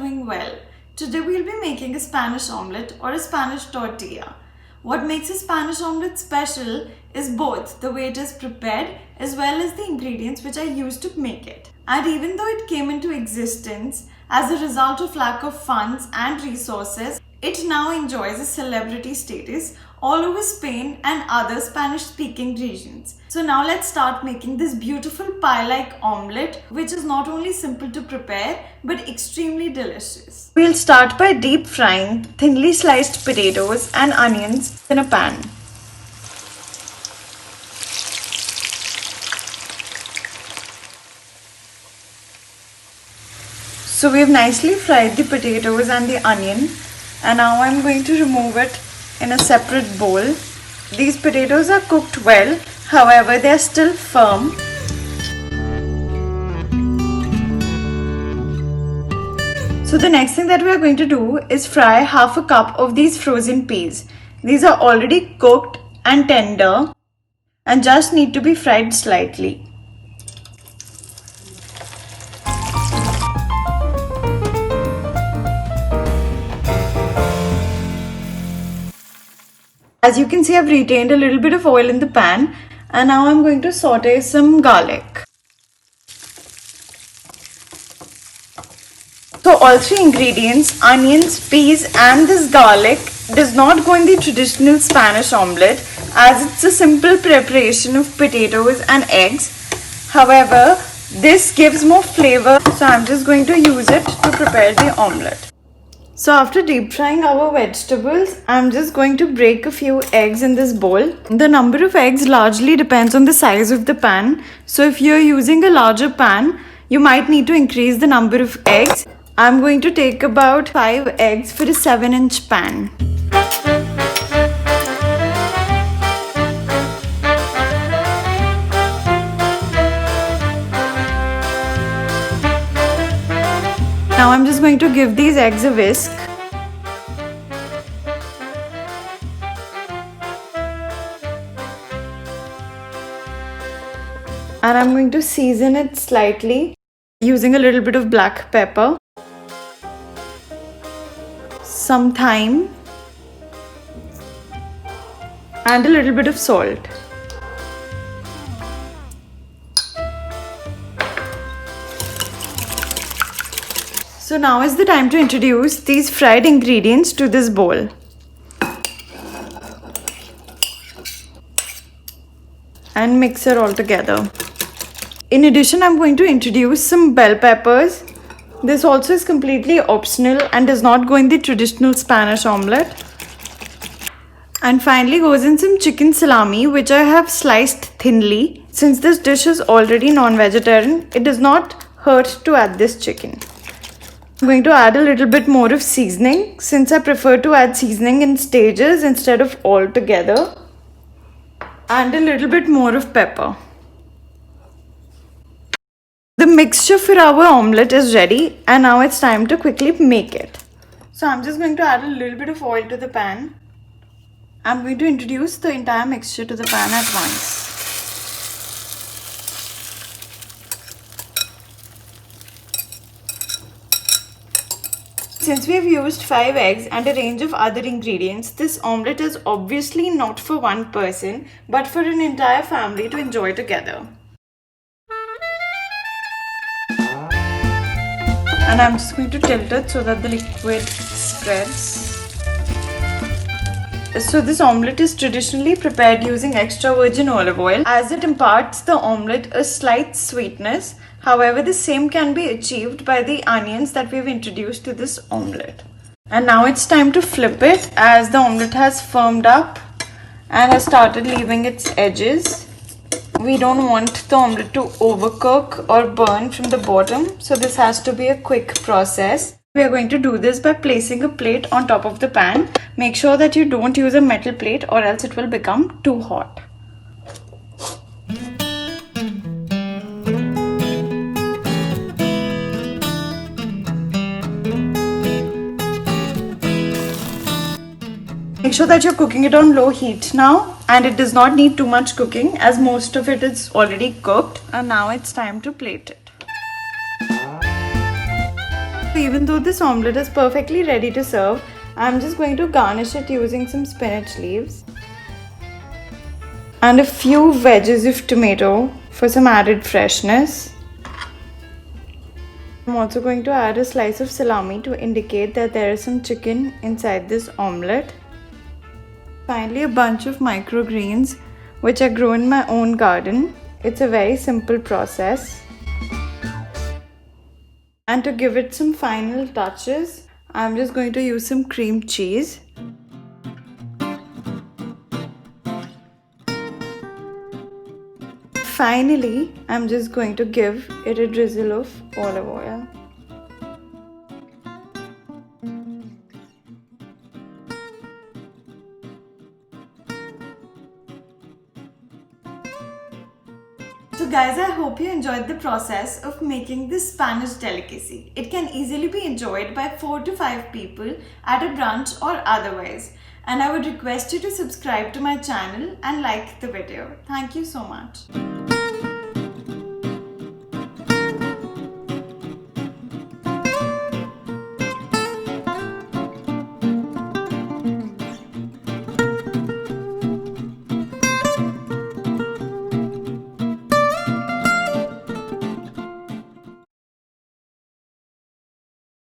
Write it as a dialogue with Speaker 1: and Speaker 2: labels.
Speaker 1: doing well. Today we'll be making a Spanish omelette or a Spanish tortilla. What makes a Spanish omelette special is both the way it is prepared as well as the ingredients which I used to make it. And even though it came into existence as a result of lack of funds and resources, it now enjoys a celebrity status all over Spain and other Spanish-speaking regions. So now let's start making this beautiful pie-like omelette, which is not only simple to prepare but extremely delicious. We'll start by deep frying thinly sliced potatoes and onions in a pan. So we've nicely fried the potatoes and the onion, and now I'm going to remove it in a separate bowl. These potatoes are cooked well, however they are still firm. So the next thing that we are going to do is fry half a cup of these frozen peas. These are already cooked and tender and just need to be fried slightly. As you can see, I've retained a little bit of oil in the pan, and now I'm going to saute some garlic. So all three ingredients, onions, peas and this garlic, does not go in the traditional Spanish omelette as it's a simple preparation of potatoes and eggs. However, this gives more flavor, so I'm just going to use it to prepare the omelette. So after deep frying our vegetables, I'm just going to break a few eggs in this bowl. The number of eggs largely depends on the size of the pan. So if you're using a larger pan, you might need to increase the number of eggs. I'm going to take about 5 eggs for a 7-inch pan. Now I'm just going to give these eggs a whisk. And I'm going to season it slightly using a little bit of black pepper, some thyme, and a little bit of salt. So now is the time to introduce these fried ingredients to this bowl. And mix it all together. In addition, I'm going to introduce some bell peppers. This also is completely optional and does not go in the traditional Spanish omelette. And finally goes in some chicken salami, which I have sliced thinly. Since this dish is already non-vegetarian, it does not hurt to add this chicken. I'm going to add a little bit more of seasoning, since I prefer to add seasoning in stages instead of all together. And a little bit more of pepper. The mixture for our omelette is ready, and now it's time to quickly make it. So I'm just going to add a little bit of oil to the pan. I'm going to introduce the entire mixture to the pan at once. Since we have used 5 eggs and a range of other ingredients, this omelette is obviously not for one person, but for an entire family to enjoy together. And I'm just going to tilt it so that the liquid spreads. So this omelette is traditionally prepared using extra virgin olive oil, as it imparts the omelette a slight sweetness. However, the same can be achieved by the onions that we've introduced to this omelette. And now it's time to flip it, as the omelette has firmed up and has started leaving its edges. We don't want the omelette to overcook or burn from the bottom, so this has to be a quick process. We are going to do this by placing a plate on top of the pan. Make sure that you don't use a metal plate or else it will become too hot. Make sure that you're cooking it on low heat now, and it does not need too much cooking as most of it is already cooked. And now it's time to plate it. even though this omelette is perfectly ready to serve, I'm just going to garnish it using some spinach leaves and a few wedges of tomato for some added freshness. I'm also going to add a slice of salami to indicate that there is some chicken inside this omelette. Finally, a bunch of microgreens which I grow in my own garden. It's a very simple process. And to give it some final touches, I'm just going to use some cream cheese. Finally, I'm just going to give it a drizzle of olive oil. So guys, I hope you enjoyed the process of making this Spanish delicacy. It can easily be enjoyed by 4 to 5 people at a brunch or otherwise. And I would request you to subscribe to my channel and like the video. Thank you so much.